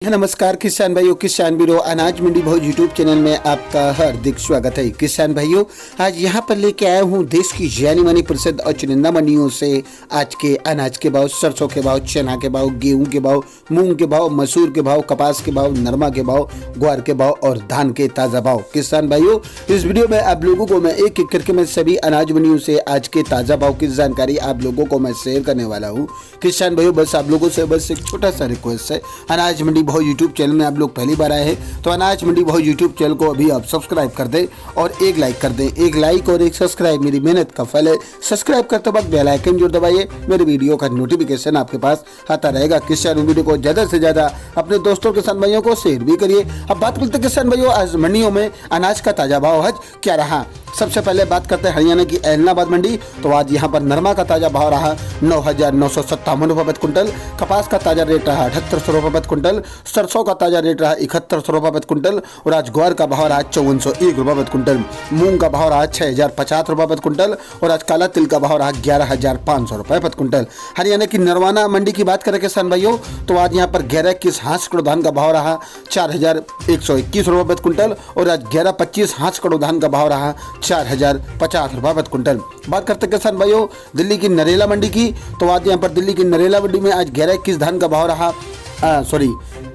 नमस्कार किसान भाइयों, किसान ब्यूरो अनाज मंडी भाव यूट्यूब चैनल में आपका हार्दिक स्वागत है। किसान भाइयों, आज यहाँ पर लेके आया हूँ देश की जानी मानी प्रसिद्ध और चुनिंदा मंडियों से आज के अनाज के भाव, सरसों के भाव, चना के भाव, गेहूं के भाव, मूंग के भाव, मसूर के भाव, कपास के भाव, नरमा के भाव, ग्वार के भाव और धान के ताज़ा भाव। किसान भाइयों, इस वीडियो में आप लोगों को मैं एक एक करके मैं सभी अनाज मंडियों से आज के ताज़ा भाव की जानकारी आप लोगों को मैं शेयर करने वाला हूँ। किसान भाइयों, बस आप लोगों से बस एक छोटा सा रिक्वेस्ट है, अनाज मंडी भाव यूट्यूब चैनल में आप लोग पहली बार आए हैं तो अनाज मंडी भाव यूट्यूब चैनल को अभी आप सब्सक्राइब कर दें और एक लाइक कर दें। एक लाइक और एक सब्सक्राइब मेरी मेहनत का फल है। सब्सक्राइब करते वक्त बेल आइकन जरूर दबाइए, मेरे वीडियो का नोटिफिकेशन आपके पास आता रहेगा। किसान वीडियो को ज्यादा से ज्यादा अपने दोस्तों किसान भाइयों को शेयर भी करिए। अब बात करते हैं किसान भाइयों, आज मंडियों में अनाज का ताजा भाव आज क्या रहा। सबसे पहले बात करते हैं हरियाणा की एलनाबाद मंडी। तो आज यहाँ पर नरमा का ताजा भाव रहा 9,957 रुपये प्रति क्विंटल, कपास का ताजा रेट रहा 7800 रुपये प्रति क्विंटल, सरसों का ताजा रेट रहा 7100 रुपये प्रति क्विंटल और आज ग्वार का भाव रहा 5401 रुपये प्रति क्विंटल, मूंग का भाव रहा 6050 रुपये प्रति क्विंटल और आज काला तिल का भाव रहा 11,500 रुपये प्रति क्विंटल। हरियाणा की नरवाना मंडी की बात करें किसान भाइयों, तो आज यहाँ पर 1121 हांस कड़ो धान का भाव रहा 4121 रुपये प्रति क्विंटल और आज 1125 हांस कड़ो धान का भाव रहा 4050 रुपये प्रति क्विंटल। बात करते हैं किसान भाइयों दिल्ली की नरेला मंडी की। तो आज यहाँ पर दिल्ली की नरेला मंडी में आज 1121 धान का भाव रहा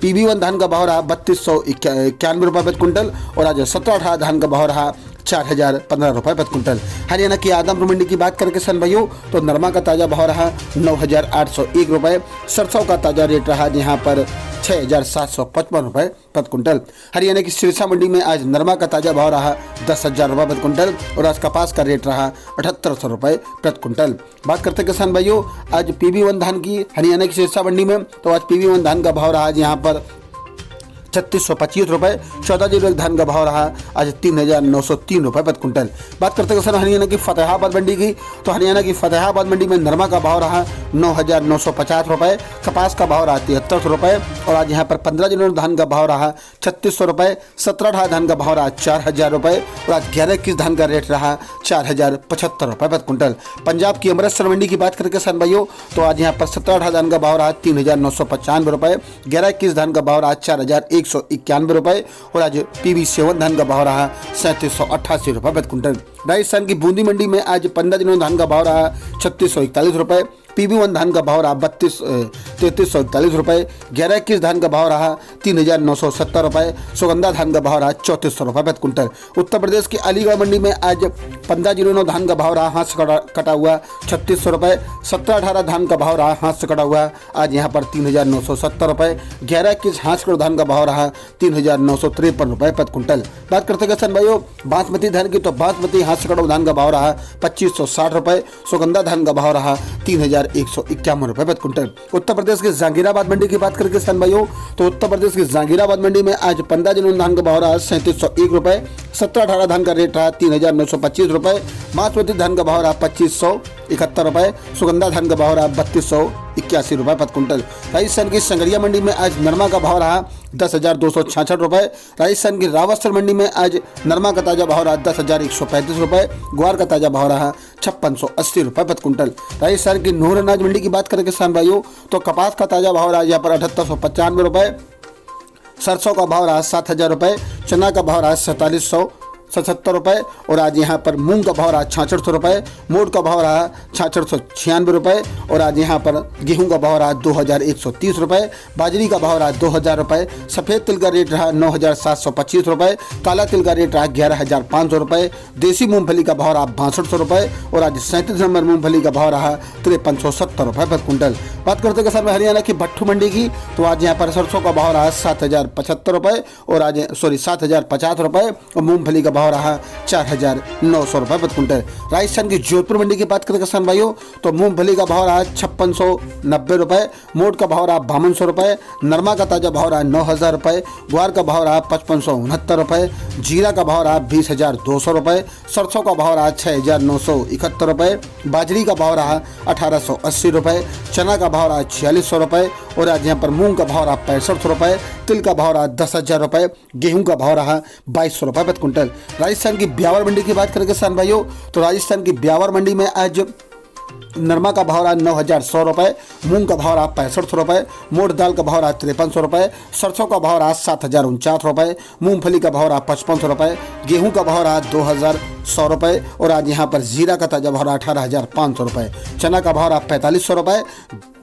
PB1 धान का भाव रहा 3291 रुपये प्रति क्विंटल और आज 1718 धान का भाव रहा 4015 रुपये प्रति क्विंटल। हरियाणा की आदमपुर मंडी की बात करें किसान भाइयों, तो नरमा का ताजा भाव रहा 9,801 रुपये, सरसों का ताजा रेट रहा यहाँ पर 6,755 रुपये प्रति क्विंटल। हरियाणा की सिरसा मंडी में आज नरमा का ताजा भाव रहा 10,000 रुपये प्रति क्विंटल और आज कपास का रेट रहा 7800 रुपये प्रति क्विंटल। बात करते हैं किसान भाइयों आज PB1 धान की हरियाणा की सिरसा मंडी में। तो आज PB1 धान का भाव रहा यहाँ पर 3625 रुपये, 14 धान का भाव रहा आज 3,903 रुपये प्रति क्विंटल। बात करते हैं सर हरियाणा की फतेहाबाद मंडी की। तो हरियाणा की फतेहाबाद मंडी में नरमा का भाव रहा 9,950 रुपये, कपास का भाव रहा 7300 रुपये और आज यहाँ पर 15 धान का भाव रहा 3600 रुपये, 17 धान का भाव रहा 4,000 रुपये और आज 1121 धान का रेट रहा 4,075 रुपये प्रति क्विंटल। पंजाब की अमृतसर मंडी की बात करके किसान भाइयों, तो आज यहाँ पर 17 धान का भाव रहा 3,995 रुपये, 1121 धान का भाव रहा 4,191 रुपये और आज PB7 धान का भाव रहा 3788 रुपये प्रति क्विंटल। राजस्थान की बूंदी मंडी में आज 15 धान का भाव रहा 3641 रुपये, PB1 धान का भाव रहा 3341 रुपये, 1121 धान का भाव रहा 3,970 रुपये, सुगंधा धान का भाव रहा 3400 रुपये प्रति क्विंटल। उत्तर प्रदेश की अलीगढ़ मंडी में आज 15 धान का भाव रहा हाथ से कटा हुआ 3600 रुपये, 1718 धान का भाव रहा हाथ से कटा हुआ आज यहाँ पर 3,970 रुपये, 1121 हाथ कड़ो धान का भाव रहा 3,953 रुपये प्रति क्विंटल। बात करते हैं किसान भाइयों बासमती धान की। तो बासमती हाथ से कड़ो धान का भाव रहा 2560 रुपये, सुगंधा धान का भाव रहा 3,151 रुपये प्रति क्विंटल। उत्तर प्रदेश के जहांगीराबाद मंडी की बात करें किसान भाइयों, तो उत्तर प्रदेश की जहांगीराबाद मंडी में आज 15 धान का भाव रहा 3701 रुपये, 1718 धान का रेट रहा 3,925 रुपये, बासमती धान का भाव रहा 2571 रुपये, सुगंधा धान का भाव रहा 3281 रुपये प्रति क्विंटल। राजस्थान की संगरिया मंडी में आज नरमा का भाव रहा 10,266 रुपये, राजस्थान की रावतसर मंडी में आज नरमा का ताजा भाव रहा 10,135 रुपये, ग्वार का ताजा भाव रहा 5680 रुपये प्रति क्विंटल। राजस्थान की नूर अनाज मंडी की बात करें किसान भाइयों, तो कपास का ताजा भाव रहा यहाँ पर 7895 रुपये, सरसों का भाव रहा 7,000 रुपये, चना का भाव रहा 4777 रुपये और आज यहाँ पर मूंग का भाव रहा 6600 रुपये, मोट का भाव रहा 6696 रुपये और आज यहाँ पर गेहूं का भाव रहा 2,130 रुपये, बाजरी का भाव रहा 2,000 रुपये, सफ़ेद तिल का रेट रहा 9,725 रुपये, काला तिल का रेट रहा 11,500 रुपये, देसी मूंगफली का भाव रहा 6200 रुपये और आज 37 नंबर मूंगफली का भाव रहा 5370 रुपये प्रति क्विंटल। बात करते हैं किसान हरियाणा की भट्टू मंडी की। तो आज यहाँ पर सरसों का भाव रहा 7,075 रुपये और आज 7,050 रुपये और मूंगफली का भाव रहा 4,900 रुपये प्रति क्विंटल। राजस्थान की जोधपुर मंडी की बात करें किसान भाइयों, तो मूंगफली का भाव रहा 5690 रुपये, मोट का भाव रहा 5200 रुपये, नरमा का ताजा भाव रहा 9,000 रुपये, ग्वार का भाव रहा 5569 रुपये, जीरा का भाव रहा 20,200 रुपये, सरसों का भाव रहा 6,971 रुपये, बाजरी का भाव रहा 1,880 रुपये, चना का भाव रहा 4,600 रुपये और आज यहाँ पर मूंग का भाव रहा 6500 रुपये, तिल का भाव रहा 10,000 रुपये, गेहूं का भाव रहा 2200 रुपये प्रति क्विंटल। राजस्थान की ब्यावर मंडी की बात करें किसान भाइयों, तो राजस्थान की ब्यावर मंडी में आज नरमा का भाव रहा 9,100 रुपये, मूंग का भाव रहा 6500 रुपये, मोट दाल का भाव रहा 5300 रुपये, सरसों का भाव रहा 7,049 रुपये, मूंगफली का भाव रहा 5500 रुपये, गेहूं का भाव रहा 2,100 रुपये और आज यहाँ पर जीरा का ताजा भाव रहा 18,500 रुपये, चना का भाव रहा 4500 रुपये,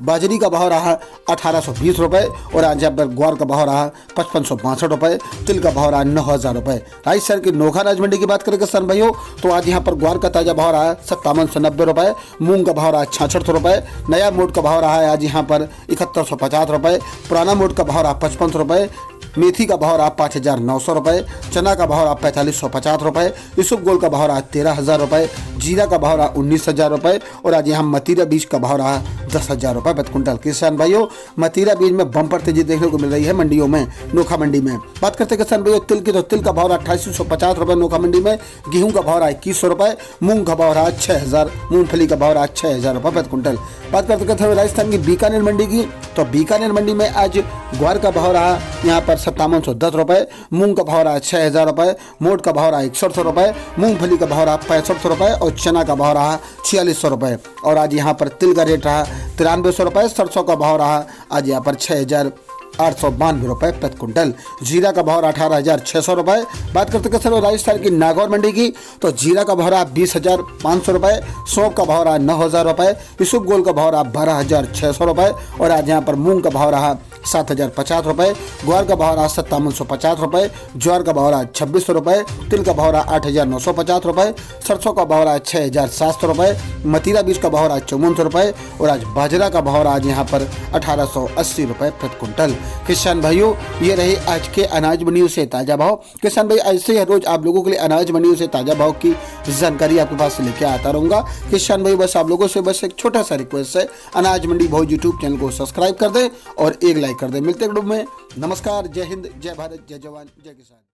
बाजरी का भाव रहा 1820 रुपये और आज यहाँ पर ग्वार का भाव रहा 5562 रुपये, तिल का भाव रहा 9,000 रुपये। राजस्थान की नोखा अनाज मंडी की बात करें किसान भाइयों तो आज यहाँ पर ग्वार का ताजा भाव रहा 5790 रुपये, मूंग का भाव रहा 6600 रुपये, नया मोट का भाव रहा है आज यहाँ पर 7150 रुपये, पुराना मोट का भाव रहा 5500 रुपये, मेथी का भाव रहा 5,900 रुपये, चना का भाव रहा 4,550 रुपये, यूसुफ गोल का भाव रहा 13,000 रुपये, जीरा का भाव रहा 19,000 रुपये और आज यहाँ मतीरा बीज का भाव रहा 10,000 रुपये प्रति क्विंटल। किसान भाइयों मतीरा बीज में बम्पर तेजी देखने को मिल रही है मंडियों में, नोखा मंडी में। बात करते हैं किसान भाइयों तिल की तो तिल का भाव रहा 2850 रुपये नोखा मंडी में, गेहूं का भाव रहा 2100 रुपये, मूंग का भाव रहा 6,000, मूंगफली का भाव रहा 6,000 रुपये प्रति क्विंटल। बात करते हैं राजस्थान की बीकानेर मंडी की तो बीकानेर मंडी में आज ग्वार का भाव रहा यहाँ पर 5710 रुपये, मूंग का भाव रहा 6,000 रुपये, मोट का भाव रहा 6100 रुपये, मूंगफली का भाव रहा 6500 रुपये और चना का भाव रहा 4600 रुपये और आज यहाँ पर तिल का रेट रहा 9300 रुपये, सरसों का भाव रहा आज यहाँ पर 6,892 रुपये प्रति क्विंटल, जीरा का भाव 18,600 रुपये। बात करते हैं राजस्थान की नागौर मंडी की तो जीरा का भाव रहा 20,500 रुपये, सौंफ का भाव रहा 9,000 रुपये, यूसुफ गोल का भाव रहा 12,600 रुपये और आज यहाँ पर मूंग का भाव रहा 7,050 रुपये, ग्वार का भाव रहा 5750 रुपये, ज्वार का भाव रहा 2600 रुपये, तिल का भाव रहा 8,950 रुपये, सरसों का भाव रहा 6,700 रुपये, मतीरा बीज का भाव रहा 5400 रुपये और आज बाजरा का भाव रहा आज यहाँ पर 1,880 रुपये प्रति क्विंटल। किसान भाइयों ये रही आज के अनाज मंडियों से ताज़ा भाव। किसान भाई ऐसे ही रोज आप लोगों के लिए अनाज मंडियों से ताज़ा भाव की जानकारी आपके पास लेके आता रहूँगा। किसान भाई बस आप लोगों से बस एक छोटा सा रिक्वेस्ट है, अनाज मंडी भाव यूट्यूब चैनल को सब्सक्राइब कर दें और एक लाइक कर दें। मिलते हैं वीडियो में। नमस्कार, जय हिंद, जय भारत, जय जवान, जय किसान।